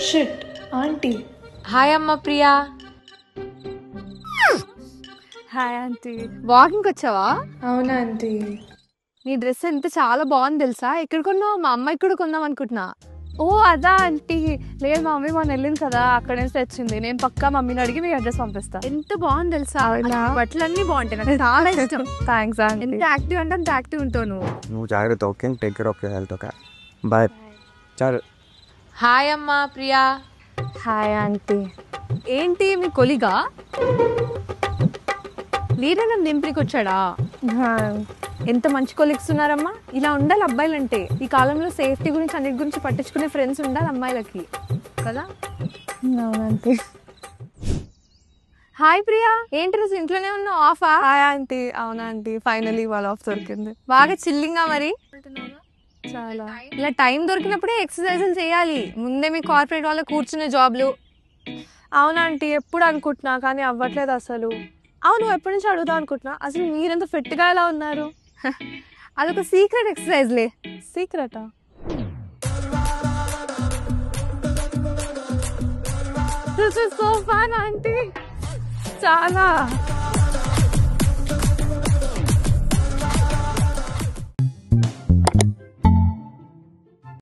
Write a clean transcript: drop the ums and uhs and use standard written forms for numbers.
Shit aunty. Hi అమ్మ Priya. Hi aunty. వాకింగ్కి వచ్చావా? అవునా ఆంటీ. నీ డ్రెస్ ఎంత చాలా బాగుంది తెలుసా? ఎక్కడ కొన్నావు? మా అమ్మాయికి కూడా కొందాం అనుకుంటున్నా. ఓ అదా ఆంటీ. లేదు మా మమ్మీ మొన్న వెళ్ళింది కదా, అక్కడే తెచ్చింది. నేను పక్కా మమ్మీని అడిగి మీ అడ్రస్ పంపిస్తా. ఎంత బాగుంది తెలుసా? బట్టలు అన్నీ బాగుంటాయి, నాకు చాలా ఇష్టం. Thanks aunty. ఎంత యాక్టివ్ అంటే అంత యాక్టివ్ ఉంటావు నువ్వు జాగ్రత్త. Okay, take care of your health. Okay bye. చాలు. హాయ్ అమ్మ ప్రియా. Hi aunty. ఏంటి మీ కొలిగా? లీడర్ దింపుకి వచ్చాడా? ఎంత మంచి కొలీగ్స్ ఉన్నారమ్మా. ఇలా ఉండాలి అబ్బాయిలంటే. ఈ కాలంలో సేఫ్టీ గురించి అన్నిటి గురించి పట్టించుకునే ఫ్రెండ్స్ ఉండాలి అమ్మాయిలకి కదా. అవునంటే. హాయ్ ప్రియా, ఏంటి రోజు ఇంట్లోనే ఉన్నావు? ఆఫా? Hi aunty. అవునా ఆంటీ, ఫైనలీ వాళ్ళ ఆఫ్ దొరికింది. బాగా చిల్లింగా మరి. చాలా ఇలా టైం దొరికినప్పుడే ఎక్సర్సైజులు చేయాలి. ముందే మీ కార్పొరేట్ వాళ్ళ కూర్చునే జాబ్లు. అవునంటీ, ఎప్పుడు అనుకుంటున్నా కానీ అవ్వట్లేదు అసలు. అవును, ఎప్పటి నుంచి అడుగుదాం అనుకుంటున్నా, అసలు మీరెంత ఫిట్గా ఎలా ఉన్నారు? అదొక సీక్రెట్ ఎక్సర్సైజ్లే. సీక్రెటా? This is so fun aunty. చాలా